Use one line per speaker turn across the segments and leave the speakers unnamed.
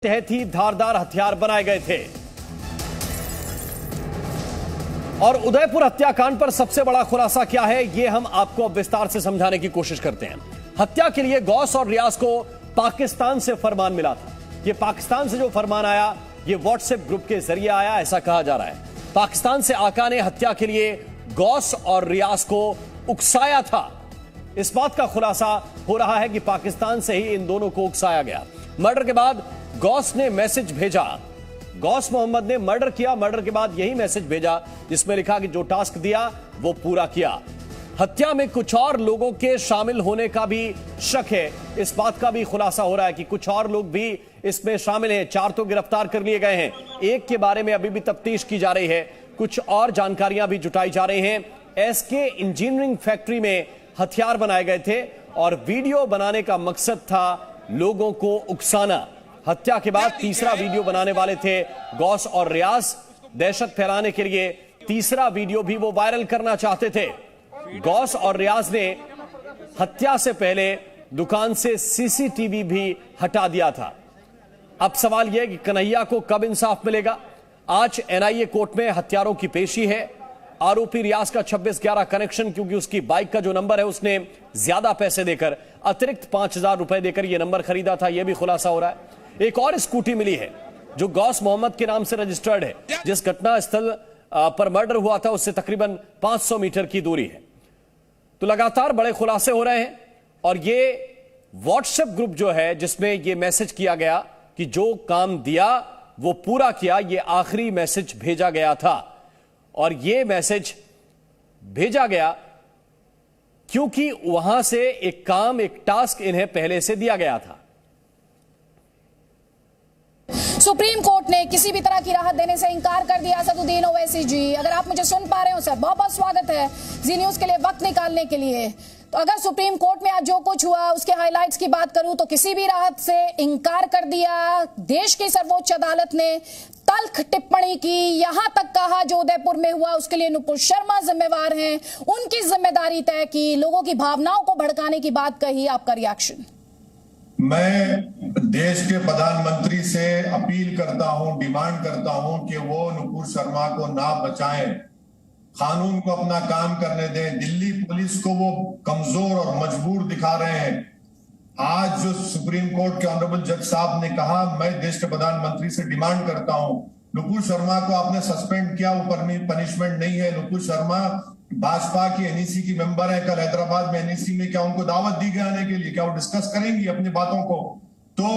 तहत ही धारदार हथियार बनाए गए थे। और उदयपुर हत्याकांड पर सबसे बड़ा खुलासा क्या है, यह हम आपको अब विस्तार से समझाने की कोशिश करते हैं। हत्या के लिए गौस और रियाज को पाकिस्तान से फरमान मिला था। यह पाकिस्तान से जो फरमान आया, यह व्हाट्सएप ग्रुप के जरिए आया, ऐसा कहा जा रहा है। पाकिस्तान से आका ने हत्या के लिए गौस और रियाज को उकसाया था। इस बात का खुलासा हो रहा है कि पाकिस्तान से ही इन दोनों को उकसाया गया। मर्डर के बाद गौस ने मैसेज भेजा, गौस मोहम्मद ने मर्डर किया, मर्डर के बाद यही मैसेज भेजा जिसमें लिखा कि जो टास्क दिया वो पूरा किया। हत्या में कुछ और लोगों के शामिल होने का भी शक है। इस बात का भी खुलासा हो रहा है कि कुछ और लोग भी इसमें शामिल हैं। 4 तो गिरफ्तार कर लिए गए हैं, एक के बारे में अभी भी तफ्तीश की जा रही है, कुछ और जानकारियां भी जुटाई जा रही हैं। एसके इंजीनियरिंग फैक्ट्री में हथियार बनाए गए थे और वीडियो बनाने का मकसद था लोगों को उकसाना। हत्या के बाद तीसरा वीडियो बनाने वाले थे गौस और रियाज। दहशत फैलाने के लिए तीसरा वीडियो भी वो वायरल करना चाहते थे। गौस और रियाज ने हत्या से पहले दुकान से सीसीटीवी भी हटा दिया था। अब सवाल यह कि कन्हैया को कब इंसाफ मिलेगा। आज एनआईए कोर्ट में हत्यारों की पेशी है। आरोपी रियाज का 26/11 कनेक्शन, क्योंकि उसकी बाइक का जो नंबर है उसने ज्यादा पैसे देकर, अतिरिक्त 5000 रुपए देकर यह नंबर खरीदा था, यह भी खुलासा हो रहा है। एक और स्कूटी मिली है जो गौस मोहम्मद के नाम से रजिस्टर्ड है। जिस घटना स्थल पर मर्डर हुआ था उससे तकरीबन 500 मीटर की दूरी है। तो लगातार बड़े खुलासे हो रहे हैं। और ये व्हाट्सएप ग्रुप जो है जिसमें यह मैसेज किया गया कि जो काम दिया वो पूरा किया, यह आखिरी मैसेज भेजा गया था। और यह मैसेज भेजा गया क्योंकि वहां से एक काम, एक टास्क इन्हें पहले से दिया गया था।
सुप्रीम कोर्ट ने किसी भी तरह की राहत देने से इंकार कर दिया। असदुद्दीन ओवैसी जी, अगर आप मुझे सुन पा रहे हो सर, बहुत बहुत स्वागत है जी न्यूज के लिए वक्त निकालने के लिए। तो अगर सुप्रीम कोर्ट में आज जो कुछ हुआ उसके हाइलाइट्स की बात करूं तो किसी भी राहत से इंकार कर दिया। देश की सर्वोच्च अदालत ने तल्ख टिप्पणी की, यहां तक कहा जो उदयपुर में हुआ उसके लिए नुपुर शर्मा जिम्मेवार हैं, उनकी जिम्मेदारी तय की, लोगों की भावनाओं को भड़काने की बात कही। आपका रिएक्शन?
मैं देश के प्रधानमंत्री से अपील करता हूं, डिमांड करता हूं कि वो नुपुर शर्मा को ना बचाएं, कानून को अपना काम करने दें। दिल्ली पुलिस को वो कमजोर और मजबूर दिखा रहे हैं। आज जो सुप्रीम कोर्ट के ऑनरेबल जज साहब ने कहा, मैं देश के प्रधानमंत्री से डिमांड करता हूं, नुपुर शर्मा को आपने सस्पेंड किया, वो पनिशमेंट नहीं है। नुपुर शर्मा भाजपा की एनईसी की मेंबर है। कल हैदराबाद में एनईसी में क्या उनको दावत दी गई आने के लिए? क्या वो डिस्कस करेंगी अपनी बातों को? तो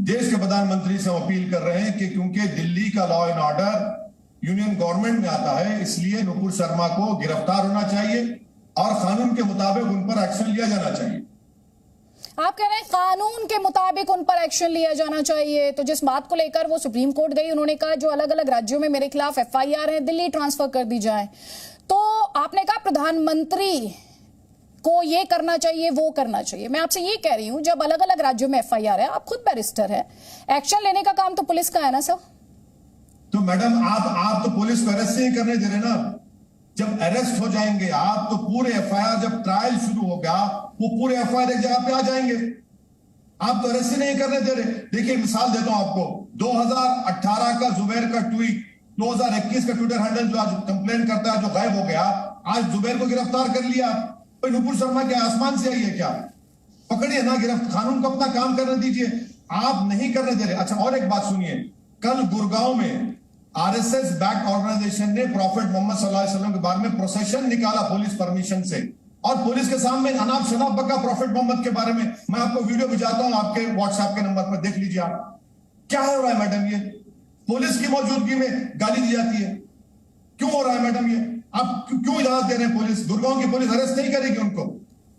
देश के प्रधानमंत्री से हम अपील कर रहे हैं कि क्योंकि दिल्ली का law and order union government में आता है, इसलिए नुपुर शर्मा को गिरफ्तार होना चाहिए और कानून के मुताबिक उन पर एक्शन लिया जाना चाहिए।
आप कह रहे हैं कानून के मुताबिक उन पर एक्शन लिया जाना चाहिए। तो जिस बात को लेकर वो सुप्रीम कोर्ट गई, उन्होंने कहा जो अलग अलग राज्यों में मेरे खिलाफ एफआईआर है, दिल्ली ट्रांसफर कर दी जाए। तो आपने कहा प्रधानमंत्री को ये करना चाहिए, वो करना चाहिए। मैं आपसे ये कह रही हूं, जब अलग अलग राज्यों में एफआईआर है, आप खुद बैरिस्टर है, एक्शन लेने का काम तो पुलिस का है ना सर?
तो मैडम आप तो पुलिस को अरेस्ट नहीं करने दे रहे ना। जब अरेस्ट हो जाएंगे आप तो पूरे एफआईआर, जब ट्रायल शुरू होगा वो पूरे एफआईआर एक जगह पे आ जाएंगे। आप तो अरेस्ट ही नहीं करने दे रहे। देखिए मिसाल देता हूं आपको, 2018 का जुबैर का ट्वीट, 2021 का ट्विटर हैंडल जो आज कंप्लेन करता है, जो गायब हो गया, आज जुबैर को गिरफ्तार कर लिया। तो नुपुर शर्मा के आसमान से आई है क्या? पकड़िए ना, गिरफ्तार, कानून को अपना काम करने दीजिए। आप नहीं करने दे रहे। अच्छा, और एक बात सुनिए, कल गुड़गांव में आरएसएस बैक ऑर्गेनाइजेशन ने प्रॉफेट मोहम्मद सल्लल्लाहु अलैहि वसल्लम के बारे में प्रोसेशन निकाला पुलिस परमिशन से, और पुलिस के सामने अनाप शनाप बका प्रॉफेट मोहम्मद के बारे में। मैं आपको वीडियो भिजाता हूं आपके व्हाट्सएप के नंबर पर, देख लीजिए आप क्या हो रहा है। मैडम ये पुलिस की मौजूदगी में गाली दी जाती है, क्यों हो रहा है मैडम ये? आप क्यों इजाजत दे रहे हैं? पुलिस, गुड़गांव की पुलिस अरेस्ट नहीं करेगी उनको?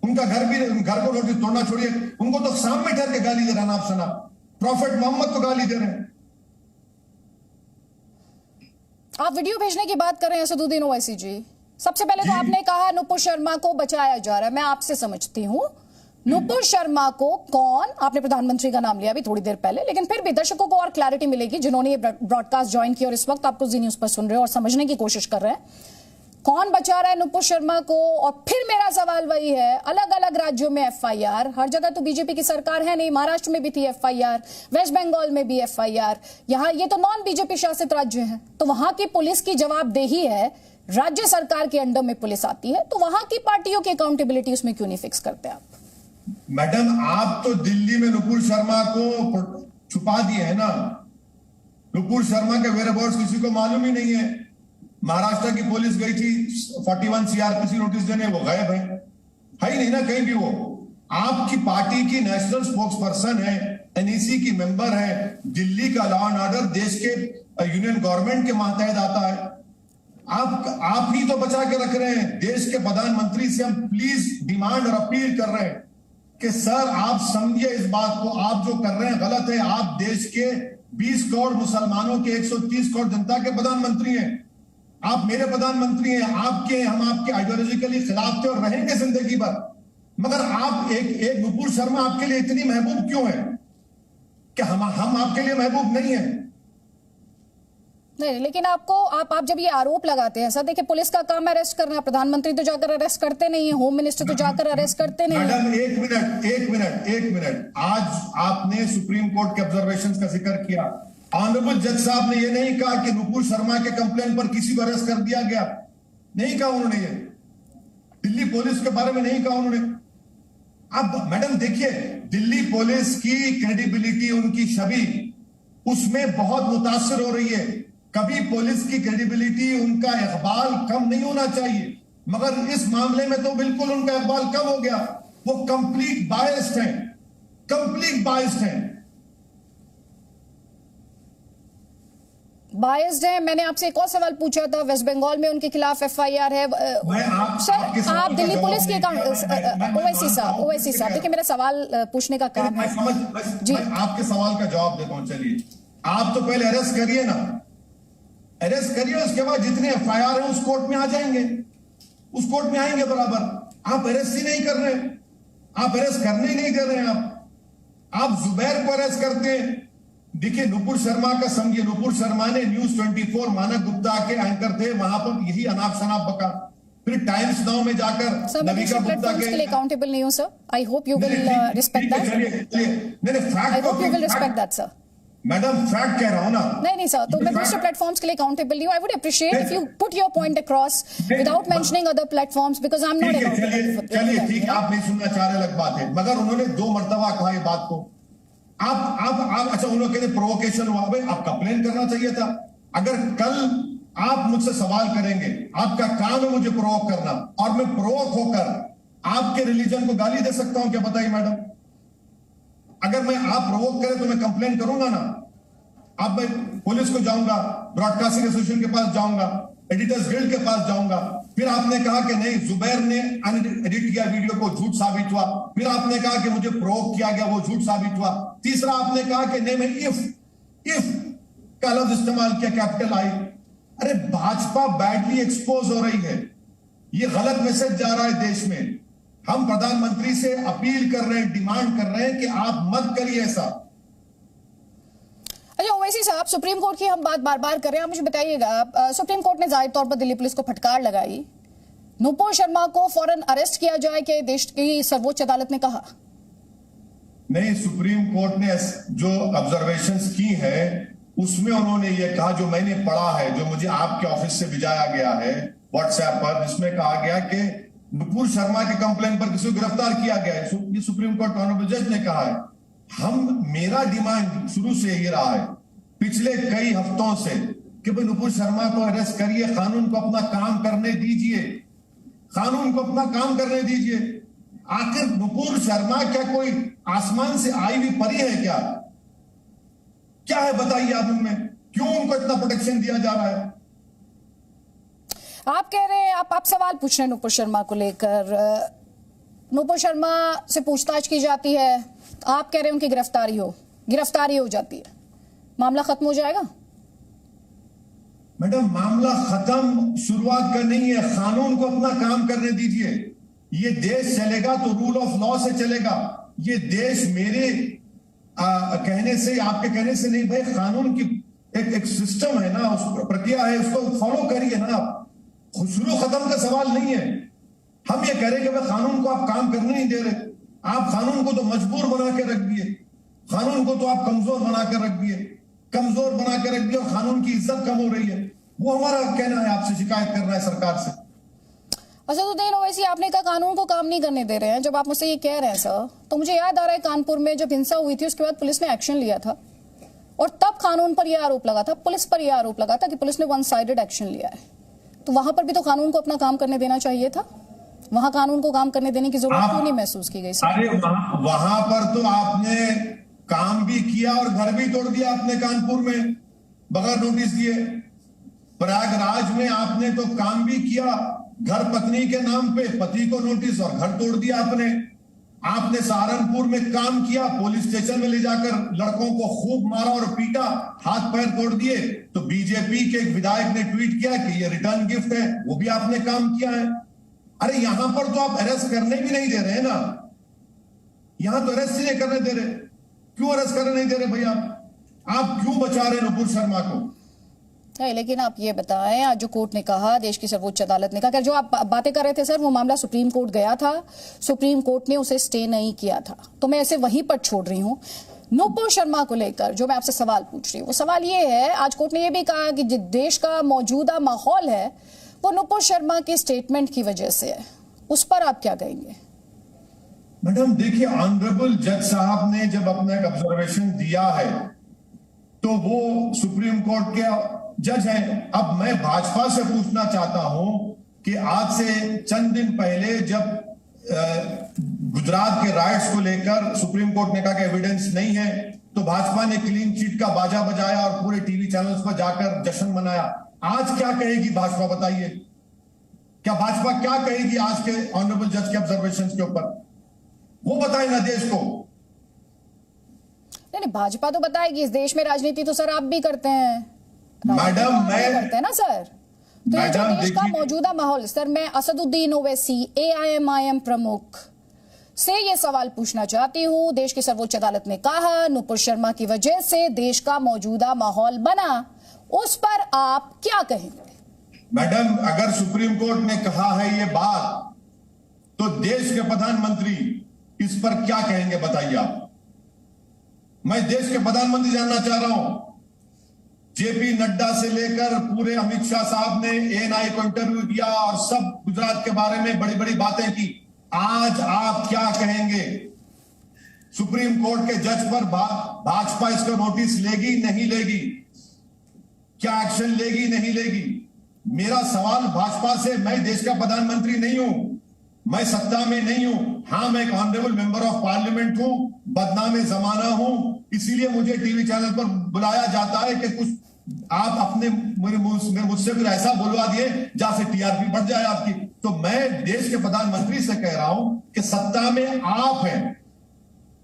उनका घर को रोटी तोड़ना छोड़िए, उनको तो सामने ठहर के गाली दे रहे हैं अनाप शनाप, प्रॉफेट मोहम्मद को गाली दे रहे हैं।
आप वीडियो भेजने की बात कर रहे हैं असदुद्दीन ओवैसी जी। सबसे पहले तो आपने कहा नुपुर शर्मा को बचाया जा रहा है। मैं आपसे समझती हूं नुपुर शर्मा को कौन, आपने प्रधानमंत्री का नाम लिया अभी थोड़ी देर पहले, लेकिन फिर भी दर्शकों को और क्लैरिटी मिलेगी जिन्होंने ये ब्रॉडकास्ट ज्वाइन किया और इस वक्त आपको जी न्यूज पर सुन रहे हो और समझने की कोशिश कर रहे हैं। कौन बचा रहा है नुपुर शर्मा को? और फिर मेरा सवाल वही है, अलग अलग राज्यों में एफआईआर, हर जगह तो बीजेपी की सरकार है नहीं, महाराष्ट्र में भी थी एफआईआर, वेस्ट बंगाल में भी एफआईआर, यहाँ ये तो नॉन बीजेपी शासित राज्य है, तो वहां की पुलिस की जवाबदेही है, राज्य सरकार के अंडर में पुलिस आती है, तो वहां की पार्टियों की अकाउंटेबिलिटी उसमें क्यों नहीं फिक्स करते आप?
मैडम, आप तो दिल्ली में नुपुर शर्मा को छुपा दिए है ना। नुपुर शर्मा के वेयरअबाउट्स किसी को मालूम ही नहीं है। महाराष्ट्र की पुलिस गई थी 41 सीआरपीसी नोटिस देने, वो गायब है ही नहीं ना कहीं भी। वो आपकी पार्टी की नेशनल स्पोक्स पर्सन है, एनईसी की मेंबर है, दिल्ली का लॉ एंड ऑर्डर देश के यूनियन गवर्नमेंट के मातहत आता है। आप ही तो बचा के रख रहे हैं। देश के प्रधानमंत्री से हम प्लीज डिमांड और अपील कर रहे हैं कि सर आप समझिए इस बात को, आप जो कर रहे हैं गलत है। आप देश के 20 करोड़ मुसलमानों के 130 करोड़ जनता के प्रधानमंत्री हैं। आप मेरे प्रधानमंत्री हैं। हम आपके आइडियोलॉजिकली खिलाफ थे और रहेंगे जिंदगी भर, मगर आप एक नुपुर शर्मा आपके लिए इतनी महबूब क्यों है कि हम आपके लिए महबूब नहीं है?
नहीं, लेकिन आप जब ये आरोप लगाते हैं सर, देखिए पुलिस का काम अरेस्ट करना, प्रधानमंत्री तो जाकर अरेस्ट करते नहीं है, होम मिनिस्टर तो जाकर अरेस्ट करते नहीं है।
मैडम एक मिनट, आज आपने सुप्रीम कोर्ट के ऑब्जर्वेशंस का जिक्र किया। ऑनरेबल जज साहब ने यह नहीं कहा कि नुपुर शर्मा के कंप्लेन पर किसी को अरेस्ट कर दिया गया, नहीं कहा उन्होंने। ये दिल्ली पुलिस के बारे में नहीं कहा उन्होंने। अब मैडम देखिए, दिल्ली पुलिस की क्रेडिबिलिटी, उनकी छवि उसमें बहुत मुतासिर हो रही है। कभी पुलिस की क्रेडिबिलिटी, उनका इकबाल कम नहीं होना चाहिए, मगर इस मामले में तो बिल्कुल उनका इकबाल कम हो गया। वो कंप्लीट बायस्ड हैं।
बायस्ड है। मैंने आपसे एक और सवाल पूछा था, वेस्ट बंगाल में उनके खिलाफ एफआईआर है। सर आप दिल्ली पुलिस के ओवैसी साहब देखिए, मेरा सवाल पूछने का काम है
जी। आपके सवाल का जवाब देता हूं। चलिए, आप तो पहले अरेस्ट करिए ना, अरेस्ट करिए, उसके बाद जितने एफआईआर है उस कोर्ट में आ जाएंगे, उस कोर्ट में आएंगे बराबर। आप अरेस्ट ही नहीं कर रहे, आप अरेस्ट करने ही नहीं दे रहे हैं। आप जुबैर को अरेस्ट करते हैं। देखिए, नुपुर शर्मा का समझिए, नुपुर शर्मा ने न्यूज 24 मानक गुप्ता के एंकर थे, वहां पर यही अनाप शनाप बका। फिर टाइम्स नाउ में जाकर नविका गुप्ता के
लिए अकाउंटेबल नहीं हूं sir. I hope you will respect that sir.
Madam fact कह रहा हूं ना।
नहीं सर, तो मैं दूसरे प्लेटफॉर्म्स के लिए अकाउंटेबल नहीं हूं। I would appreciate if you put your point across without mentioning other platforms, because I am not accountable.
चलिए ठीक है, आप नहीं सुनना चाह रहे, अलग बात है, मगर उन्होंने 2 मर्तबा कहा ये बात को। आप अच्छा, उन्होंने कहते प्रोवोकेशन हुआ, भाई आप कंप्लेन करना चाहिए था। अगर कल आप मुझसे सवाल करेंगे, आपका काम है मुझे प्रोवोक करना, और मैं प्रोवोक होकर आपके रिलीजन को गाली दे सकता हूं क्या? बताइए मैडम। अगर मैं आप प्रोवोक करें तो मैं कंप्लेन करूंगा ना। अब मैं पुलिस को जाऊंगा, ब्रॉडकास्टिंग एसोसिएशन के पास जाऊंगा, एडिटर्स गिल्ड के पास जाऊंगा। फिर आपने कहा कि नहीं, जुबैर ने एडिट किया वीडियो को, झूठ साबित हुआ। फिर आपने कहा कि मुझे प्रोवोक किया गया, वो झूठ साबित हुआ। तीसरा आपने कहा कि नहीं, मैं इफ का लफ्ज इस्तेमाल किया, कैपिटल आई। अरे भाजपा बैडली एक्सपोज हो रही है, ये गलत मैसेज जा रहा है देश में। हम प्रधानमंत्री से अपील कर रहे हैं, डिमांड कर रहे हैं कि आप मत करिए ऐसा।
अच्छा ओवैसी साहब, सुप्रीम कोर्ट की हम बात बार बार कर रहे हैं, आप मुझे बताइएगा, सुप्रीम कोर्ट ने जाहिर तौर पर दिल्ली पुलिस को फटकार लगाई, नुपुर शर्मा को फौरन अरेस्ट किया जाए, कि देश की सर्वोच्च अदालत ने कहा?
नहीं, सुप्रीम कोर्ट ने जो ऑब्जर्वेशंस की है उसमें उन्होंने ये कहा, जो मैंने पढ़ा है, जो मुझे आपके ऑफिस से भिजाया गया है व्हाट्सएप पर, जिसमें कहा गया कि नुपुर शर्मा के कंप्लेन पर किसी को गिरफ्तार किया गया है। ये सुप्रीम कोर्ट ऑनरेबल जज ने कहा है। मेरा डिमांड शुरू से ये रहा है, पिछले कई हफ्तों से, कि भाई नुपुर शर्मा को अरेस्ट करिए, कानून को अपना काम करने दीजिए, कानून को अपना काम करने दीजिए। आखिर नुपुर शर्मा क्या कोई आसमान से आई हुई परी है क्या? क्या है बताइए आप उनमें, क्यों उनको इतना प्रोटेक्शन दिया जा रहा है?
आप कह रहे हैं, आप सवाल पूछ रहे हैं नुपुर शर्मा को लेकर, नुपुर शर्मा से पूछताछ की जाती है, आप कह रहे हैं उनकी गिरफ्तारी हो जाती है, मामला खत्म हो जाएगा?
मैडम, मामला खत्म शुरुआत का नहीं है, कानून को अपना काम करने दीजिए। ये देश चलेगा तो रूल ऑफ लॉ से चलेगा। ये देश मेरे कहने से, आपके कहने से नहीं, भाई कानून की एक सिस्टम है ना, उस प्रक्रिया है, उसको फॉलो करिए ना आप। शुरू खत्म का सवाल नहीं है। हम ये कह रहे कि भाई कानून को आप काम करने नहीं दे रहे, आप कानून को तो मजबूर बना के रख दिए, कानून को तो आप कमजोर बना के रख दिए, कमजोर बना के रख दिए और कानून की इज्जत कम हो रही है। वो हमारा कहना है, आपसे शिकायत करना है सरकार से।
असदुद्दीन ओवैसी, आपने कहा कानून को काम नहीं करने दे रहे हैं। जब आप मुझसे ये कह रहे हैं सर, तो मुझे याद आ रहा है कानपुर में जब हिंसा हुई थी उसके बाद पुलिस ने एक्शन लिया था और तब कानून पर यह आरोप लगा था, पुलिस पर यह आरोप लगा था कि पुलिस ने वन साइडेड एक्शन लिया है। तो वहां पर भी तो कानून को अपना काम करने देना चाहिए था। वहां कानून को काम करने देने की जरूरत क्यों नहीं महसूस की गई सर?
अरे वहां पर तो आपने काम भी किया और घर भी तोड़ दिया आपने कानपुर में बगैर नोटिस दिए। प्रयागराज में आपने तो काम भी किया, घर पत्नी के नाम पे पति को नोटिस और घर तोड़ दिया आपने। आपने सहारनपुर में काम किया, पुलिस स्टेशन में ले जाकर लड़कों को खूब मारा और पीटा, हाथ पैर तोड़ दिए। तो बीजेपी के एक विधायक ने ट्वीट किया कि ये रिटर्न गिफ्ट है, वो भी आपने काम किया है। अरे यहां पर तो आप अरेस्ट करने भी नहीं दे रहे हैं ना, यहां तो अरेस्ट ही नहीं करने दे रहे। क्यों अरेस्ट करने नहीं दे रहे भैया? आप क्यों बचा रहे नुपुर शर्मा को?
लेकिन आप ये बताएं, आज जो कोर्ट ने कहा, देश की सर्वोच्च अदालत ने कहा, जो आप बातें कर रहे थे सर, वो मामला सुप्रीम कोर्ट गया था, सुप्रीम कोर्ट ने उसे स्टे नहीं किया था। तो मैं इसे वहीं पर छोड़ रही हूं। नुपुर शर्मा को लेकर जो मैं आपसे सवाल पूछ रही हूँ, वो सवाल ये है, आज कोर्ट ने ये भी कहा कि जो देश का मौजूदा माहौल है वो नुपुर शर्मा के स्टेटमेंट की वजह से है। उस पर आप क्या कहेंगे?
मैडम देखिए, ऑनरेबल जज साहब ने जब अपना एक ऑब्जर्वेशन दिया है तो वो सुप्रीम कोर्ट के जज हैं। अब मैं भाजपा से पूछना चाहता हूं कि आज से चंद दिन पहले जब गुजरात के राइट्स को लेकर सुप्रीम कोर्ट ने कहा कि एविडेंस नहीं है, तो भाजपा ने क्लीन चिट का बाजा बजाया और पूरे टीवी चैनल्स पर जाकर जश्न मनाया। आज क्या कहेगी भाजपा, बताइए? क्या भाजपा क्या कहेगी आज के ऑनरेबल जज के ऑब्जर्वेशन के ऊपर? वो बताए ना देश को।
नहीं, भाजपा तो बताएगी। इस देश में राजनीति तो सर आप भी करते हैं
मैडम, मैं
करते हैं ना सर। तो ये जो देश का मौजूदा माहौल, सर मैं असदुद्दीन ओवैसी AIMIM प्रमुख से ये सवाल पूछना चाहती हूँ। देश की सर्वोच्च अदालत ने कहा नुपुर शर्मा की वजह से देश का मौजूदा माहौल बना, उस पर आप क्या कहेंगे?
मैडम, अगर सुप्रीम कोर्ट ने कहा है ये बात, तो देश के प्रधानमंत्री इस पर क्या कहेंगे, बताइए आप? मैं देश के प्रधानमंत्री जानना चाह रहा हूं। JP नड्डा से लेकर पूरे अमित शाह साहब ने ANI को इंटरव्यू दिया और सब गुजरात के बारे में बड़ी बड़ी बातें की। आज आप क्या कहेंगे? सुप्रीम कोर्ट के जज पर भाजपा इसका नोटिस लेगी नहीं लेगी? क्या एक्शन लेगी नहीं लेगी? मेरा सवाल भाजपा से, मैं देश का प्रधानमंत्री नहीं हूं, मैं सत्ता में नहीं हूं। हाँ, मैं एक ऑनरेबल मेंबर ऑफ पार्लियामेंट हूं, बदनाम जमाना हूं, इसीलिए मुझे टीवी चैनल पर बुलाया जाता है कि कुछ आप अपने मुझसे कुछ ऐसा बुलवा दिए जहां से TRP बढ़ जाए आपकी। तो मैं देश के प्रधानमंत्री से कह रहा हूं कि सत्ता में आप हैं,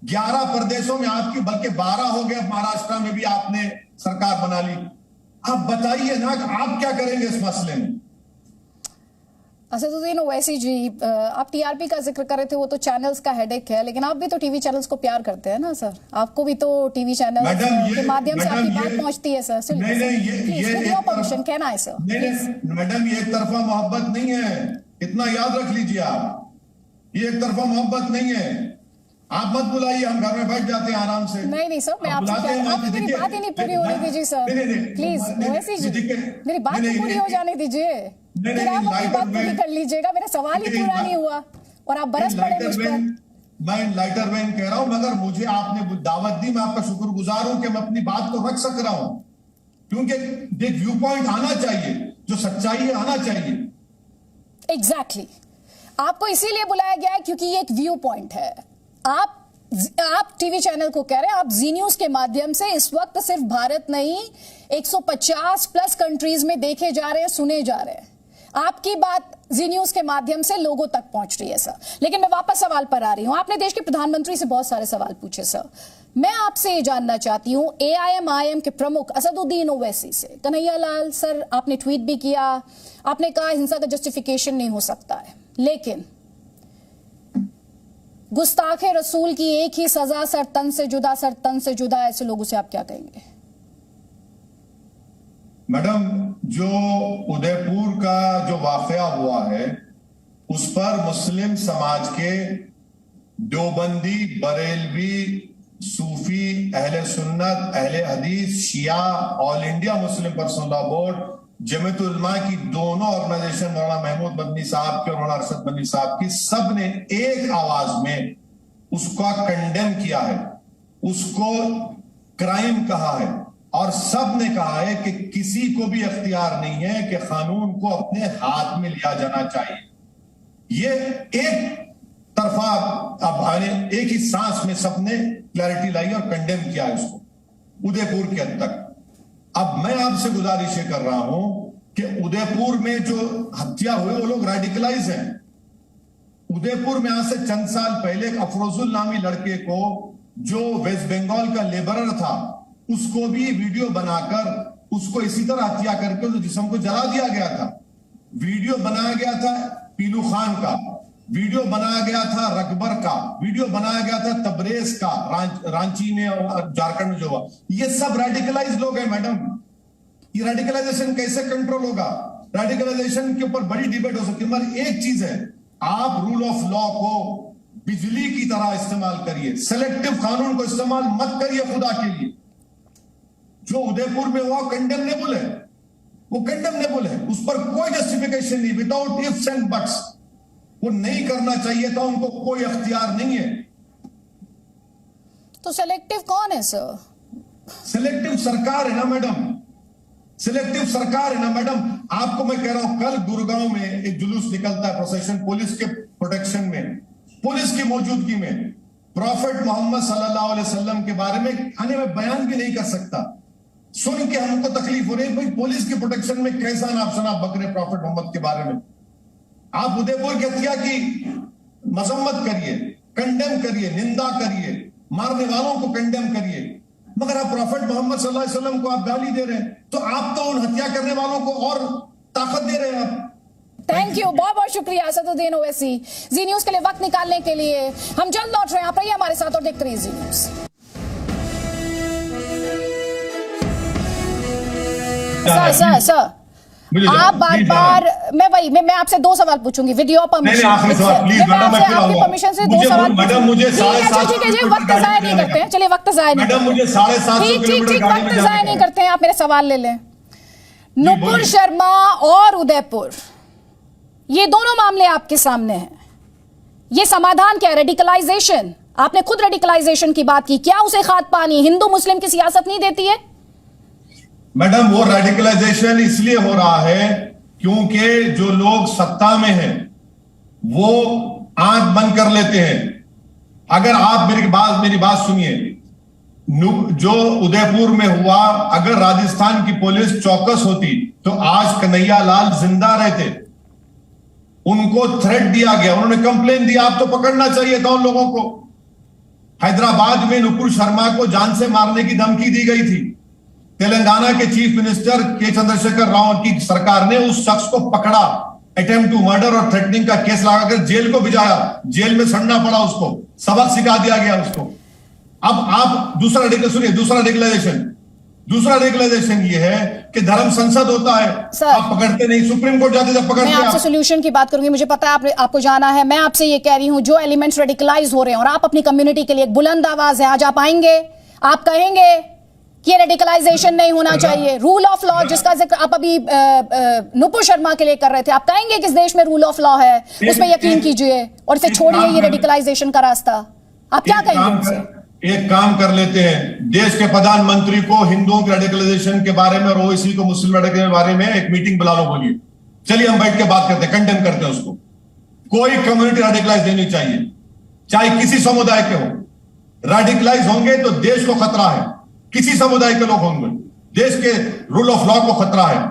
11 प्रदेशों में आपकी, बल्कि 12 हो गए, महाराष्ट्र में भी आपने सरकार बना ली। आप बताइए ना आप क्या करेंगे इस मसले में?
असदुद्दीन ओवैसी जी, आप TRP का जिक्र कर रहे थे, वो तो चैनल्स का हेडेक है, लेकिन आप भी तो टीवी चैनल्स को प्यार करते हैं ना सर। आपको भी तो टीवी चैनल के माध्यम से आपकी बात पहुंचती है सर।
नहीं,
परमिशन कहना है सर।
मैडम, ये एक तरफा मोहब्बत नहीं है, इतना याद रख लीजिए आप। ये एक तरफा मोहब्बत नहीं है। आप मत बुलाइए, हम घर में बैठ जाते हैं आराम से।
नहीं सर, मैं आपसे मेरी बात ही नहीं पूरी होने दीजिए सर, प्लीज ओवैसी जी, मेरी बात पूरी हो जाने दीजिए। आप अपनी बात पूरी कर लीजिएगा, मेरा सवाल ही पूरा नहीं हुआ और आप बरस पड़े मुझ पर।
मैं लाइटर वेन कह रहा हूं, मगर मुझे आपने दावत दी, मैं आपका शुक्रगुजार हूं कि मैं अपनी बात को रख सक रहा हूं, क्योंकि एक व्यू पॉइंट आना चाहिए, जो सच्चाई है आना चाहिए।
एग्जैक्टली, आपको इसीलिए बुलाया गया है क्योंकि ये एक व्यू पॉइंट है। आप टीवी चैनल को कह रहे हैं, आप जी न्यूज के माध्यम से इस वक्त सिर्फ भारत नहीं 150 प्लस कंट्रीज में देखे जा रहे हैं, सुने जा रहे हैं। आपकी बात जी न्यूज के माध्यम से लोगों तक पहुंच रही है सर। लेकिन मैं वापस सवाल पर आ रही हूं। आपने देश के प्रधानमंत्री से बहुत सारे सवाल पूछे सर। मैं आपसे ये जानना चाहती हूं AIMIM के प्रमुख असदुद्दीन ओवैसी से। कन्हैया लाल सर, आपने ट्वीट भी किया, आपने कहा हिंसा का जस्टिफिकेशन नहीं हो सकता है, लेकिन गुस्ताखे रसूल की एक ही सजा, सर तन से जुदा, सर तन से जुदा, ऐसे लोगों से आप क्या कहेंगे?
मैडम, जो उदयपुर का जो वाकया हुआ है उस पर मुस्लिम समाज के देवबंदी, बरेलवी, सूफी, अहले सुन्नत, अहले हदीस, शिया, all India Muslim personal law board, Jamiat Ulama की दोनों ऑर्गेनाइजेशन, मौलाना महमूद मदनी साहब के और मौलाना अरशद मदनी साहब की, सब ने एक आवाज में उसका कंडेम किया है, उसको क्राइम कहा है और सब ने कहा है कि किसी को भी अख्तियार नहीं है कि कानून को अपने हाथ में लिया जाना चाहिए। ये एक तरफा अब एक ही सांस में सबने क्लैरिटी लाई और कंडेम किया है उसको उदयपुर के हद तक। अब मैं आपसे गुजारिश कर रहा हूं कि उदयपुर में जो हत्या हुई वो लोग रेडिकलाइज हैं। उदयपुर में आज से चंद साल पहले एक अफरोजुल नामी लड़के को जो वेस्ट बंगाल का लेबरर था उसको भी वीडियो बनाकर उसको इसी तरह हत्या करके उस जिस्म को जला दिया गया था। वीडियो बनाया गया था पीलू खान का, वीडियो बनाया गया था रकबर का, वीडियो बनाया गया था तबरेज का, रांची में और झारखंड में जो हुआ। ये सब रेडिकलाइज लोग हैं मैडम। ये रेडिकलाइजेशन कैसे कंट्रोल होगा? रेडिकलाइजेशन के ऊपर बड़ी डिबेट हो सकती है, मगर एक चीज है, आप रूल ऑफ लॉ को बिजली की तरह इस्तेमाल करिए, सेलेक्टिव कानून को इस्तेमाल मत करिए खुदा के लिए। जो उदयपुर में हुआ कंडेमनेबल है, वो कंडेमनेबल है, उस पर कोई जस्टिफिकेशन नहीं, विदाउट इफ्स एंड बट्स। वो नहीं करना चाहिए था, उनको कोई अख्तियार नहीं है।
तो सेलेक्टिव कौन है सर?
सेलेक्टिव सरकार है ना मैडम, सिलेक्टिव सरकार है ना मैडम। आपको मैं कह रहा हूं, कल गुड़गांव में एक जुलूस निकलता है प्रोसेशन, पुलिस के प्रोटेक्शन में, पुलिस की मौजूदगी में। प्रॉफिट मोहम्मद सल्लल्लाहु अलैहि वसल्लम के बारे में आने में बयान भी नहीं कर सकता। सुन के हमको तकलीफ हो रही है, भाई पुलिस की प्रोटेक्शन में कैसा नाप शनाप बक रहे प्रॉफिट मोहम्मद के बारे में। आप उदयपुर की हत्या की मजम्मत करिए, कंडेम करिए, निंदा करिए, मारने वालों को कंडेम करिए, मगर आप प्रॉफिट मोहम्मद सल्लल्लाहु अलैहि वसल्लम को आप गाली दे रहे हैं, तो आप तो उन हत्या करने वालों को और ताकत दे रहे हैं आप।
थैंक यू, बहुत बहुत शुक्रिया असदुद्दीन ओवैसी। जी न्यूज के लिए वक्त निकालने के लिए। हम जल्द लौट रहे हैं, आप रहिए हमारे साथ और देखते रहिए जी न्यूज। सर आप बार बार मैं आपसे दो सवाल पूछूंगी वीडियो परमिशन। आपकी परमिशन से दो सवाल। ठीक है जी, वक्त जाया नहीं करते हैं, चलिए वक्त जाया नहीं ठीक वक्त जाया नहीं करते हैं, आप मेरे सवाल ले लें। नुपुर शर्मा और उदयपुर, ये दोनों मामले आपके सामने हैं, ये समाधान क्या है? रेडिकलाइजेशन, आपने खुद रेडिकलाइजेशन की बात की, क्या उसे खाद पानी हिंदू मुस्लिम की सियासत नहीं देती है?
मैडम, वो रेडिकलाइजेशन इसलिए हो रहा है क्योंकि जो लोग सत्ता में हैं वो आंख बंद कर लेते हैं। अगर आप मेरी बात सुनिए, जो उदयपुर में हुआ, अगर राजस्थान की पुलिस चौकस होती तो आज कन्हैया लाल जिंदा रहते। उनको थ्रेट दिया गया, उन्होंने कंप्लेन दिया, आप तो पकड़ना चाहिए था उन लोगों को। हैदराबाद में नुपुर शर्मा को जान से मारने की धमकी दी गई थी। तेलंगाना के चीफ मिनिस्टर के चंद्रशेखर राव की सरकार ने उस शख्स को पकड़ा, अटेम्प्ट टू मर्डर और थ्रेटनिंग का केस लगाकर जेल को भिजाया, जेल में सड़ना पड़ा, उसको सबक सिखा दिया गया उसको। अब आप दूसरा रेगुलेशन ये है कि धर्म संसद होता है, आप पकड़ते नहीं, सुप्रीम कोर्ट जाते जब पकड़ते।
मैं आपसे सोल्यूशन की बात करूंगी, मुझे पता है आपको जाना है। मैं आपसे ये कह रही हूं, जो एलिमेंट्स रेडिकलाइज हो रहे हैं और आप अपनी कम्युनिटी के लिए एक बुलंद आवाज है, आज आप आएंगे, आप कहेंगे कि रेडिकलाइजेशन नहीं होना चाहिए, रूल ऑफ लॉ जिसका जिक्र आप अभी नुपुर शर्मा के लिए कर रहे थे, आप कहेंगे कि इस देश में रूल ऑफ लॉ है, उसमें यकीन कीजिए और इसे छोड़िए ये रेडिकलाइजेशन का रास्ता। आप क्या कहेंगे?
एक काम कर लेते हैं, देश के प्रधानमंत्री को हिंदुओं के रेडिकलाइजेशन के बारे में और ओवैसी को मुस्लिम रेडिकलाइजेशन के बारे में एक मीटिंग बुला लो, बोलिए, चलिए हम बैठ के बात करते हैं, कंडेम करते हैं उसको। कोई कम्युनिटी रेडिकलाइज नहीं चाहिए, चाहे किसी समुदाय के हो। रेडिकलाइज होंगे तो देश को खतरा है, किसी समुदाय के लोग होंगे, देश के रूल ऑफ लॉ को खतरा है,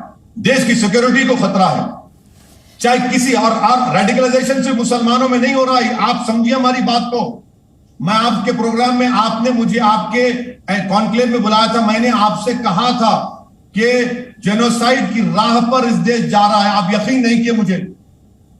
देश की सिक्योरिटी को खतरा है, चाहे किसी और रेडिकलाइजेशन से मुसलमानों में नहीं हो रहा है। आप समझिए हमारी बात को। मैं आपके प्रोग्राम में, आपने मुझे आपके कॉन्क्लेव में बुलाया था, मैंने आपसे कहा था कि जेनोसाइड की राह पर इस देश जा रहा है, आप यकीन नहीं किए मुझे।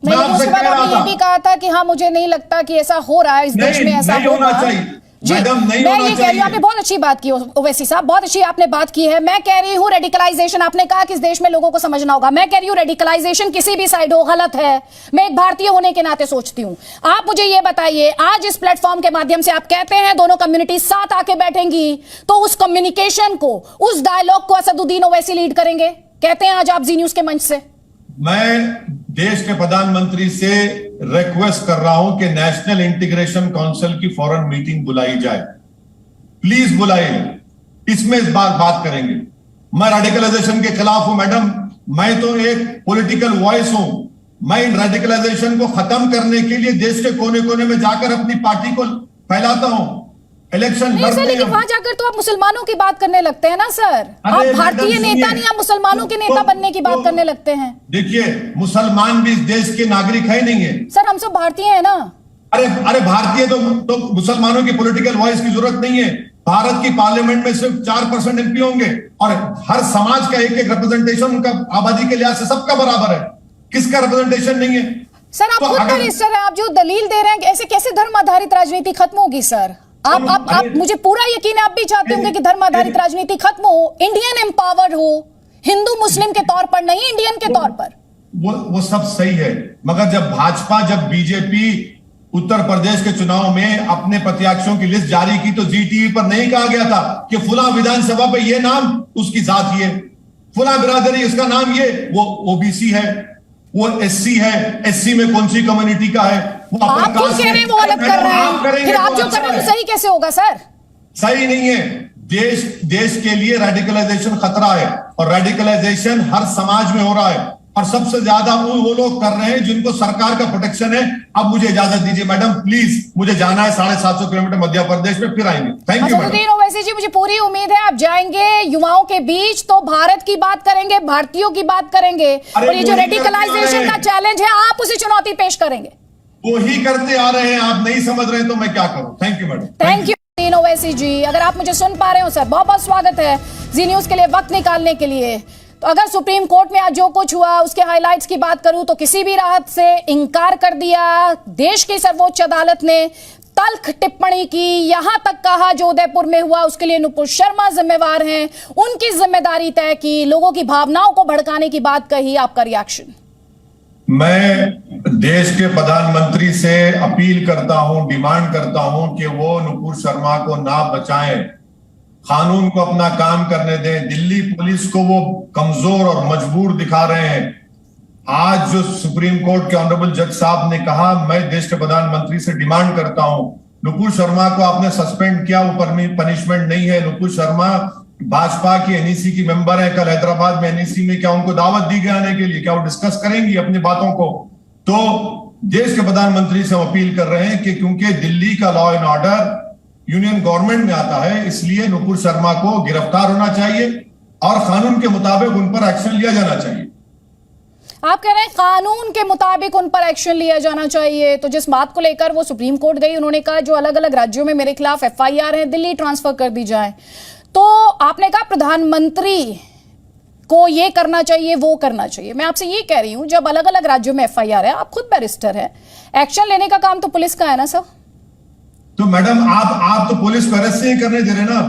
मैं आपसे कह रहा था, ये भी कहा था कि हाँ मुझे नहीं लगता कि ऐसा हो रहा है इस देश में, ऐसा
नहीं होना चाहिए।
जी,
मैडम नहीं
मैं
होना
ये कह रही हूँ, आपने
चाहिए।
बहुत अच्छी बात की ओवैसी साहब, बहुत अच्छी आपने बात की है। मैं कह रही हूँ रेडिकलाइजेशन, आपने कहा कि इस देश में लोगों को समझना होगा। मैं कह रही हूँ रेडिकलाइजेशन किसी भी साइड हो गलत है, मैं एक भारतीय होने के नाते सोचती हूँ। आप मुझे ये बताइए, आज इस प्लेटफॉर्म के माध्यम से आप कहते हैं दोनों कम्युनिटी साथ आके बैठेंगी, तो उस कम्युनिकेशन को, उस डायलॉग को असदुद्दीन ओवैसी लीड करेंगे, कहते हैं आज आप जी न्यूज के मंच से।
मैं देश के प्रधानमंत्री से रिक्वेस्ट कर रहा हूं कि नेशनल इंटीग्रेशन काउंसिल की फौरन मीटिंग बुलाई जाए, प्लीज बुलाइए, इसमें इस बार बात करेंगे। मैं रेडिकलाइजेशन के खिलाफ हूं मैडम, मैं तो एक पॉलिटिकल वॉइस हूं। मैं इन रेडिकलाइजेशन को खत्म करने के लिए देश के कोने कोने में जाकर अपनी पार्टी को फैलाता हूं। इलेक्शन
नहीं सर, लेकिन वहां जाकर तो आप मुसलमानों की बात करने लगते हैं ना सर। आप भारतीय नेता नहीं, आप मुसलमानों के नेता बनने की बात करने लगते हैं।
देखिए, मुसलमान भी इस देश के नागरिक है नहीं है
सर, हम सब भारतीय हैं ना।
अरे भारतीय तो मुसलमानों की पॉलिटिकल वॉइस की जरूरत नहीं है। भारत की पार्लियामेंट में सिर्फ 4% एमपी होंगे और हर समाज का एक एक रिप्रेजेंटेशन उनका आबादी के लिहाज से सबका बराबर है। किसका रिप्रेजेंटेशन नहीं है?
सर, आप खुद बैरिस्टर हैं, आप जो दलील दे रहे हैं, ऐसे कैसे धर्म आधारित राजनीति खत्म होगी सर? आप मुझे पूरा यकीन है, आप भी चाहते होंगे कि धर्म आधारित राजनीति खत्म हो, इंडियन एम्पावर हो, हिंदू मुस्लिम के तौर पर नहीं, इंडियन के तौर पर।
वो सब सही है, मगर जब बीजेपी उत्तर प्रदेश के चुनाव में अपने प्रत्याशियों की लिस्ट जारी की तो जी टीवी पर नहीं कहा गया था कि फुला विधानसभा पे ये नाम उसकी जात ये, फुला बिरादरी इसका नाम ये, वो ओबीसी है, वो एससी है, एससी में कौन सी कम्युनिटी का है, वो
आप क्यों कह रहे हैं वो अलग कर रहे हैं? फिर आप जो कर रहे हैं वो सही कैसे होगा सर?
सही नहीं है। देश के लिए रेडिकलाइजेशन खतरा है और रेडिकलाइजेशन हर समाज में हो रहा है और सबसे ज्यादा वो लोग कर रहे हैं जिनको सरकार का प्रोटेक्शन है। अब मुझे इजाजत दीजिए मैडम, प्लीज, मुझे जाना है 750 किलोमीटर मध्य प्रदेश में, फिर आएंगे। थैंक यू
असदुद्दीन ओवैसी जी, मुझे पूरी उम्मीद है आप जाएंगे युवाओं के बीच तो भारत की बात करेंगे, भारतीयों की बात करेंगे, और ये जो रेडिकलाइजेशन का चैलेंज है आप उसे चुनौती पेश करेंगे।
वो ही करते आ रहे हैं, आप नहीं समझ रहे तो मैं क्या करूं। Thank you madam.
Thank you Asaduddin Owaisi ji. अगर आप मुझे सुन पा रहे हो सर, बहुत बहुत स्वागत है जी न्यूज के लिए वक्त निकालने के लिए। तो अगर सुप्रीम कोर्ट में आज जो कुछ हुआ उसके हाइलाइट्स की बात करूं तो किसी भी राहत से इनकार कर दिया देश की सर्वोच्च अदालत ने, तल्ख टिप्पणी की, यहां तक कहा जो उदयपुर में हुआ उसके लिए नुपुर शर्मा जिम्मेवार हैं, उनकी जिम्मेदारी तय की, लोगों की भावनाओं को भड़काने की बात कही। आपका रिएक्शन?
मैं देश के प्रधानमंत्री से अपील करता हूं, डिमांड करता हूं कि वो नुपुर शर्मा को ना बचाएं, कानून को अपना काम करने दें। दिल्ली पुलिस को वो कमजोर और मजबूर दिखा रहे हैं। आज जो सुप्रीम कोर्ट के ऑनरेबल जज साहब ने कहा, मैं देश के प्रधानमंत्री से डिमांड करता हूं, नुपुर शर्मा को आपने सस्पेंड किया, वो पनिशमेंट नहीं है। नुपुर शर्मा भाजपा की एनईसी की मेंबर है, कल हैदराबाद में एनईसी में क्या उनको दावत दी गई आने के लिए? क्या वो डिस्कस करेंगी अपनी बातों को? तो देश के प्रधानमंत्री से हम अपील कर रहे हैं कि क्योंकि दिल्ली का law and order union government में आता है, इसलिए नुपुर शर्मा को गिरफ्तार होना चाहिए और कानून के मुताबिक उन पर एक्शन लिया जाना चाहिए।
आप कह रहे हैं कानून के मुताबिक उन पर एक्शन लिया जाना चाहिए। तो जिस बात को लेकर वो सुप्रीम कोर्ट गई, उन्होंने कहा जो अलग अलग राज्यों में मेरे खिलाफ एफआईआर है दिल्ली ट्रांसफर कर दी जाए। तो आपने कहा प्रधानमंत्री को ये करना चाहिए, वो करना चाहिए। मैं आपसे ये कह रही हूं, जब अलग अलग राज्यों में एफआईआर है, आप खुद बैरिस्टर है, एक्शन लेने का काम तो पुलिस का है ना सर?
तो मैडम, आप तो पुलिस को अरेस्ट नहीं करने दे रहे ना।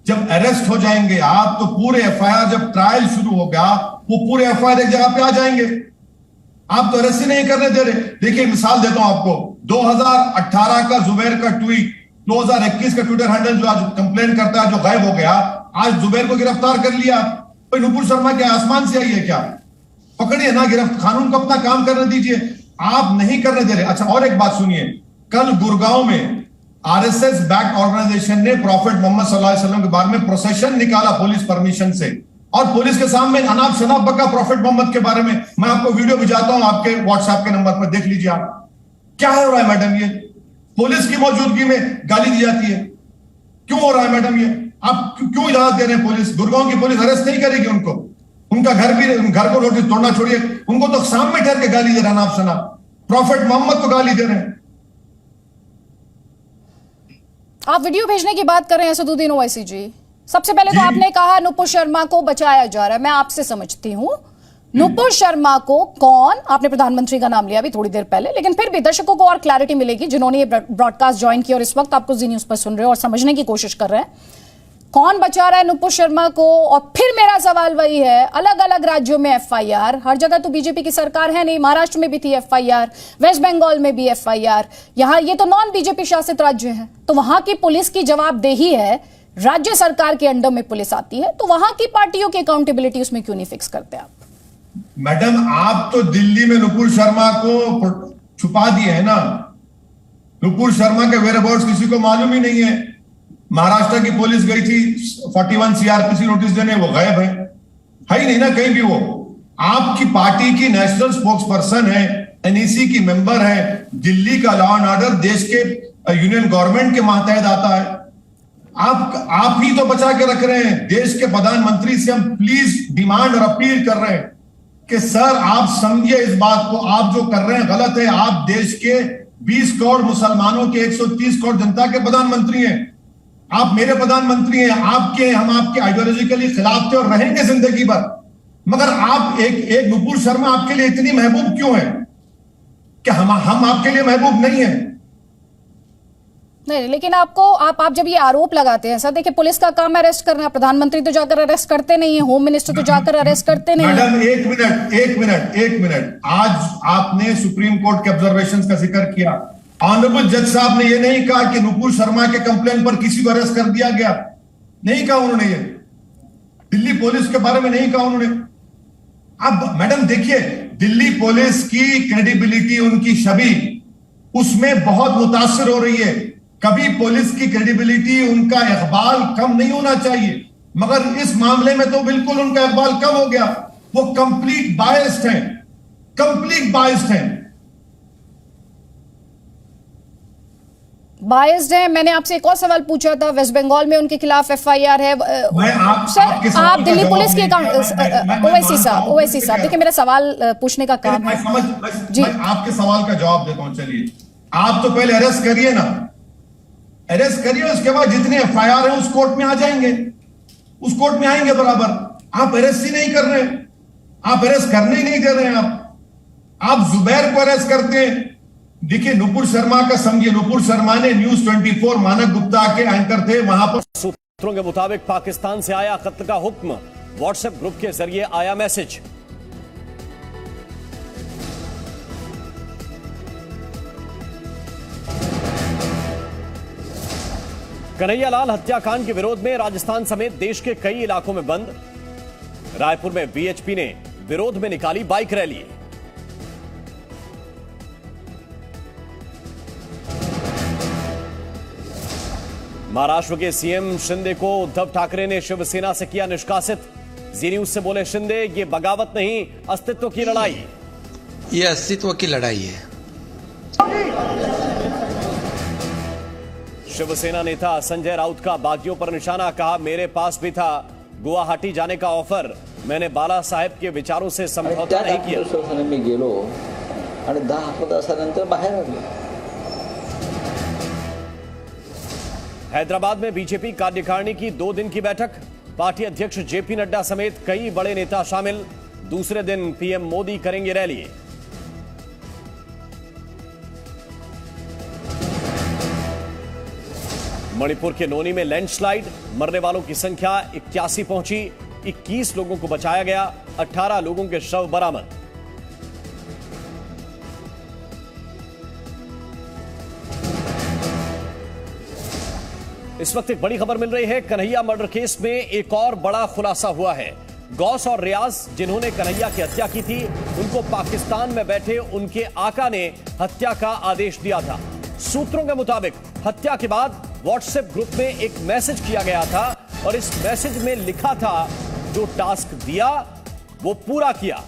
जब अरेस्ट हो जाएंगे आप तो पूरे एफआईआर, जब ट्रायल शुरू होगा वो पूरे एफआईआर एक जगह पे आ जाएंगे। आप तो अरेस्ट ही नहीं करने दे रहे। देखिए, मिसाल देता हूं आपको, 2018 का जुबैर का ट्वीट, 2021 का ट्विटर हैंडल जो आज कंप्लेन करता है, जो गायब हो गया, आज जुबैर को गिरफ्तार कर लिया। भाई नुपुर शर्मा क्या आसमान से आई है क्या? पकड़िए ना, गिरफ्तार, कानून को अपना काम करने दीजिए। आप नहीं करने दे रहे। अच्छा, और एक बात सुनिए, कल गुड़गांव में आरएसएस बैक ऑर्गेनाइजेशन ने प्रॉफेट मोहम्मद सल्लल्लाहु अलैहि वसल्लम के बारे में प्रोसेशन निकाला पुलिस परमिशन से, और पुलिस के सामने अनाप शनाप बका प्रॉफेट मोहम्मद के बारे में। मैं आपको वीडियो भिजाता हूं आपके व्हाट्सएप के नंबर पर, देख लीजिए आप क्या हो रहा है। मैडम, ये पुलिस की मौजूदगी में गाली दी जाती है। क्यों हो रहा है मैडम ये? आप क्यों इजाजत दे रहे हैं? पुलिस, गुड़गांव की पुलिस अरेस्ट नहीं करेगी उनको? उनका घर को नोटिस तोड़ना छोड़िए, उनको तो सामने ठहर के गाली दे रहे हैं, अनाप शनाप प्रॉफेट मोहम्मद को गाली दे रहे हैं।
आप वीडियो भेजने की बात कर रहे हैं असदुद्दीन ओवैसी जी। सबसे पहले तो आपने कहा नुपुर शर्मा को बचाया जा रहा है, मैं आपसे समझती हूं, नुपुर शर्मा को कौन, आपने प्रधानमंत्री का नाम लिया अभी थोड़ी देर पहले, लेकिन फिर भी दर्शकों को और क्लैरिटी मिलेगी जिन्होंने ये ब्रॉडकास्ट ज्वाइन किया और इस वक्त आपको जी न्यूज पर सुन रहे हो और समझने की कोशिश कर रहे हैं कौन बचा रहा है नुपुर शर्मा को। और फिर मेरा सवाल वही है, अलग अलग राज्यों में एफआईआर, हर जगह तो बीजेपी की सरकार है नहीं, महाराष्ट्र में भी थी एफआईआर, वेस्ट बंगाल में भी एफआईआर, यहां ये तो नॉन बीजेपी शासित राज्य है, तो वहां की पुलिस की जवाबदेही है, राज्य सरकार के अंडर में पुलिस आती है, तो वहां की पार्टियों की अकाउंटेबिलिटी उसमें क्यों नहीं फिक्स करते आप?
मैडम, आप तो दिल्ली में नुपुर शर्मा को छुपा दिए है ना। नुपुर शर्मा के वेयरअबाउट्स किसी को मालूम ही नहीं है। महाराष्ट्र की पुलिस गई थी 41 सीआरपीसी नोटिस देने, वो गायब है ही नहीं ना कहीं भी। वो आपकी पार्टी की नेशनल स्पोक्स पर्सन है, एनईसी की मेंबर है, दिल्ली का लॉ एंड ऑर्डर देश के यूनियन गवर्नमेंट के मातहत आता है। आप ही तो बचा के रख रहे हैं। देश के प्रधानमंत्री से हम प्लीज डिमांड और अपील कर रहे हैं कि सर आप समझिए इस बात को, आप जो कर रहे हैं गलत है। आप देश के 20 करोड़ मुसलमानों के 130 करोड़ जनता के प्रधानमंत्री हैं, आप मेरे प्रधानमंत्री हैं। हम आपके आइडियोलॉजिकली खिलाफ थे और रहेंगे जिंदगी भर, मगर आप एक नुपुर शर्मा आपके लिए इतनी महबूब क्यों है कि हम आपके लिए महबूब नहीं है?
नहीं, लेकिन आप जब ये आरोप लगाते हैं सर, देखिए पुलिस का काम अरेस्ट करना, प्रधानमंत्री तो जाकर अरेस्ट करते नहीं है, होम मिनिस्टर तो जाकर अरेस्ट करते नहीं है।
मैडम एक मिनट, आज आपने सुप्रीम कोर्ट के ऑब्जर्वेशंस का जिक्र किया। ऑनरेबल जज साहब ने यह नहीं कहा कि नुपुर शर्मा के कंप्लेन पर किसी को अरेस्ट कर दिया गया, नहीं कहा उन्होंने। ये दिल्ली पुलिस के बारे में नहीं कहा उन्होंने। अब मैडम देखिए, दिल्ली पुलिस की क्रेडिबिलिटी, उनकी छवि उसमें बहुत मुतासिर हो रही है। कभी पुलिस की क्रेडिबिलिटी, उनका इकबाल कम नहीं होना चाहिए, मगर इस मामले में तो बिल्कुल उनका इकबाल कम हो गया। वो कंप्लीट बायस्ड हैं।
बायस्ड है। मैंने आपसे एक और सवाल पूछा था, वेस्ट बंगाल में उनके खिलाफ एफआईआर है। सर आप दिल्ली पुलिस के ओवैसी साहब देखिए मेरा सवाल पूछने का काम है।
मैं आपके सवाल का जवाब देता हूं। चलिए, आप तो पहले अरेस्ट करिए ना, अरेस्ट करिए, उसके बाद जितने एफआईआर है उस कोर्ट में आ जाएंगे, उस कोर्ट में आएंगे बराबर। आप अरेस्ट ही नहीं कर रहे, आप अरेस्ट करने ही नहीं दे रहे हैं। आप जुबैर को अरेस्ट करते हैं। देखिए नुपुर शर्मा का समझिए, नुपुर शर्मा ने न्यूज 24 मानक गुप्ता के एंकर थे, वहां पर
सूत्रों के मुताबिक पाकिस्तान से आया कत्ल का हुक्म, व्हाट्सएप ग्रुप के जरिए आया मैसेज। कन्हैयालाल हत्याकांड के विरोध में राजस्थान समेत देश के कई इलाकों में बंद। रायपुर में वीएचपी ने विरोध में निकाली बाइक रैली। महाराष्ट्र के सीएम शिंदे को उद्धव ठाकरे ने शिवसेना से किया निष्कासित। जी न्यूज से बोले शिंदे, ये बगावत नहीं, अस्तित्व की लड़ाई।
ये अस्तित्व की लड़ाई है।
शिवसेना नेता संजय राउत का बागियों पर निशाना, कहा मेरे पास भी था गुवाहाटी जाने का ऑफर, मैंने बाला साहेब के विचारों से समझौता नहीं किया।
शिवसेना में गेलो आणि 10 तासानंतर बाहेर आलो।
हैदराबाद में बीजेपी कार्यकारिणी की 2 दिन की बैठक, पार्टी अध्यक्ष जेपी नड्डा समेत कई बड़े नेता शामिल। दूसरे दिन पीएम मोदी करेंगे रैली। मणिपुर के नोनी में लैंडस्लाइड, मरने वालों की संख्या 81 पहुंची, 21 लोगों को बचाया गया, 18 लोगों के शव बरामद। इस वक्त एक बड़ी खबर मिल रही है, कन्हैया मर्डर केस में एक और बड़ा खुलासा हुआ है। गौस और रियाज जिन्होंने कन्हैया की हत्या की थी, उनको पाकिस्तान में बैठे उनके आका ने हत्या का आदेश दिया था। सूत्रों के मुताबिक हत्या के बाद व्हाट्सएप ग्रुप में एक मैसेज किया गया था और इस मैसेज में लिखा था, जो टास्क दिया वो पूरा किया।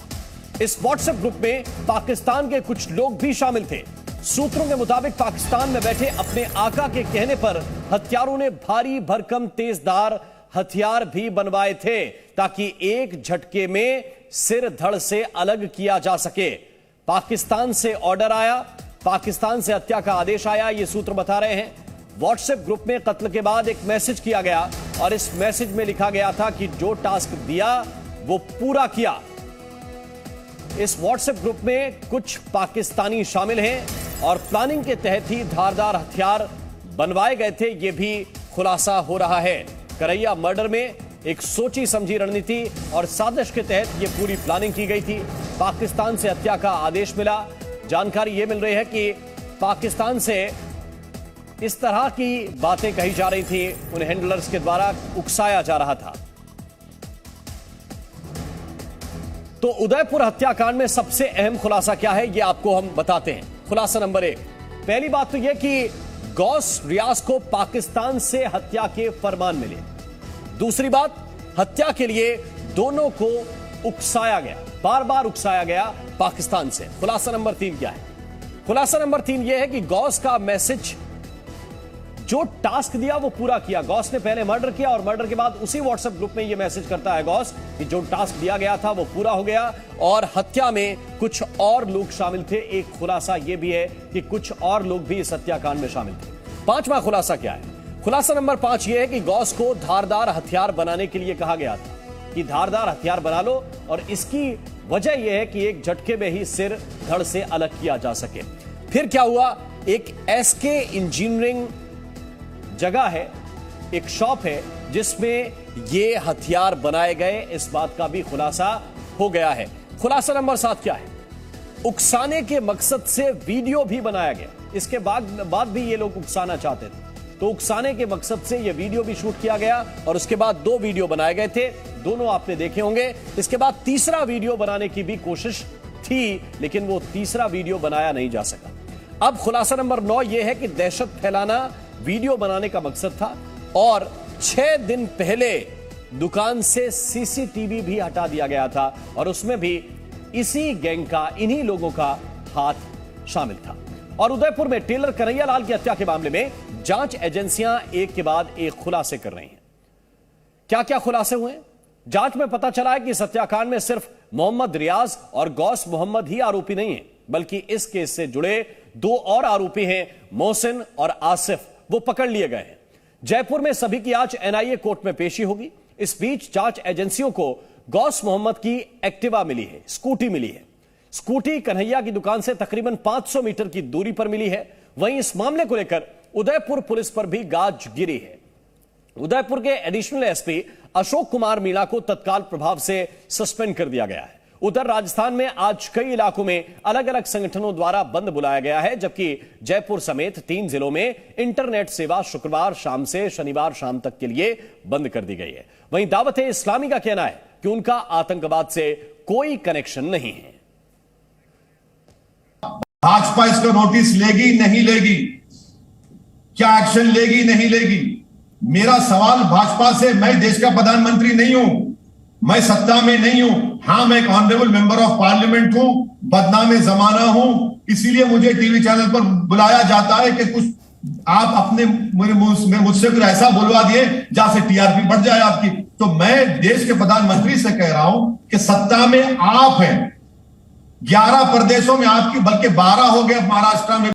इस व्हाट्सएप ग्रुप में पाकिस्तान के कुछ लोग भी शामिल थे। सूत्रों के मुताबिक पाकिस्तान में बैठे अपने आका के कहने पर हत्यारों ने भारी भरकम तेजधार हथियार भी बनवाए थे, ताकि एक झटके में सिर धड़ से अलग किया जा सके। पाकिस्तान से ऑर्डर आया, पाकिस्तान से हत्या का आदेश आया, ये सूत्र बता रहे हैं। व्हाट्सएप ग्रुप में कत्ल के बाद एक मैसेज किया गया और इस मैसेज में लिखा गया था कि जो टास्क दिया वो पूरा किया। इस व्हाट्सएप ग्रुप में कुछ पाकिस्तानी शामिल हैं और प्लानिंग के तहत ही धारदार हथियार बनवाए गए थे, यह भी खुलासा हो रहा है। करैया मर्डर में एक सोची समझी रणनीति और साजिश के तहत यह पूरी प्लानिंग की गई थी। पाकिस्तान से हत्या का आदेश मिला। जानकारी यह मिल रही है कि पाकिस्तान से इस तरह की बातें कही जा रही थी, उन हैंडलर्स के द्वारा उकसाया जा रहा था। तो उदयपुर हत्याकांड में सबसे अहम खुलासा क्या है, यह आपको हम बताते हैं। खुलासा नंबर 1, पहली बात तो यह कि गौस रियाज को पाकिस्तान से हत्या के फरमान मिले। दूसरी बात, हत्या के लिए दोनों को उकसाया गया, बार बार उकसाया गया पाकिस्तान से। खुलासा नंबर 3 क्या है? खुलासा नंबर 3 यह है कि गौस का मैसेज, जो टास्क दिया वो पूरा किया। गौस ने पहले मर्डर किया और मर्डर के बाद उसी व्हाट्सएप ग्रुप में यह मैसेज करता है गौस कि जो टास्क दिया गया था वो पूरा हो गया और हत्या में कुछ और लोग शामिल थे। एक खुलासा यह भी है कि कुछ और लोग भी इस हत्याकांड में शामिल थे। पांचवा खुलासा क्या है? खुलासा नंबर 5 यह है कि गौस को धारदार हथियार बनाने के लिए कहा गया था कि धारदार हथियार बना लो, और इसकी वजह यह है कि एक झटके में ही सिर धड़ से अलग किया जा सके। फिर क्या हुआ? एक एसके इंजीनियरिंग जगह है, एक शॉप है जिसमें ये हथियार बनाए गए, इस बात का भी खुलासा हो गया है। खुलासा नंबर 7 क्या है? उकसाने के मकसद से वीडियो भी बनाया गया। इसके बाद भी ये लोग उकसाना चाहते थे, तो उकसाने के मकसद से ये वीडियो भी शूट किया गया और उसके बाद 2 वीडियो बनाए गए थे, दोनों आपने देखे होंगे। इसके बाद तीसरा वीडियो बनाने की भी कोशिश थी, लेकिन वो तीसरा वीडियो बनाया नहीं जा सका। अब खुलासा नंबर 9 यह है कि दहशत फैलाना वीडियो बनाने का मकसद था और 6 दिन पहले दुकान से सीसीटीवी भी हटा दिया गया था और उसमें भी इसी गैंग का, इन्हीं लोगों का हाथ शामिल था। और उदयपुर में टेलर कन्हैया लाल की हत्या के मामले में जांच एजेंसियां एक के बाद एक खुलासे कर रही हैं। क्या क्या खुलासे हुए? जांच में पता चला है कि इस हत्याकांड में सिर्फ मोहम्मद रियाज और गौस मोहम्मद ही आरोपी नहीं है, बल्कि इस केस से जुड़े 2 और आरोपी हैं, मोहसिन और आसिफ, वो पकड़ लिए गए हैं। जयपुर में सभी की आज एनआईए कोर्ट में पेशी होगी। इस बीच जांच एजेंसियों को गौस मोहम्मद की एक्टिवा मिली है, स्कूटी मिली है। स्कूटी कन्हैया की दुकान से तकरीबन 500 मीटर की दूरी पर मिली है। वहीं इस मामले को लेकर उदयपुर पुलिस पर भी गाज गिरी है। उदयपुर के एडिशनल एसपी अशोक कुमार मीणा को तत्काल प्रभाव से सस्पेंड कर दिया गया है। उधर राजस्थान में आज कई इलाकों में अलग अलग संगठनों द्वारा बंद बुलाया गया है, जबकि जयपुर समेत 3 जिलों में इंटरनेट सेवा शुक्रवार शाम से शनिवार शाम तक के लिए बंद कर दी गई है। वहीं दावत इस्लामी का कहना है कि उनका आतंकवाद से कोई कनेक्शन नहीं है।
भाजपा इसका नोटिस लेगी नहीं लेगी, क्या एक्शन लेगी नहीं लेगी? मेरा सवाल भाजपा से, मैं देश का प्रधानमंत्री नहीं हूं, मैं सत्ता में नहीं हूं। हां, मैं एक ऑनरेबल मेंबर ऑफ पार्लियामेंट हूं, बदनामे जमाना हूं, इसीलिए मुझे टीवी चैनल पर बुलाया जाता है कि कुछ आप अपने मुझसे कुछ ऐसा बुलवा दिए जहां से टीआरपी बढ़ जाए आपकी। तो मैं देश के प्रधानमंत्री से कह रहा हूं कि सत्ता में आप हैं, 11 प्रदेशों में आपकी, बल्कि 12 हो गए महाराष्ट्र में।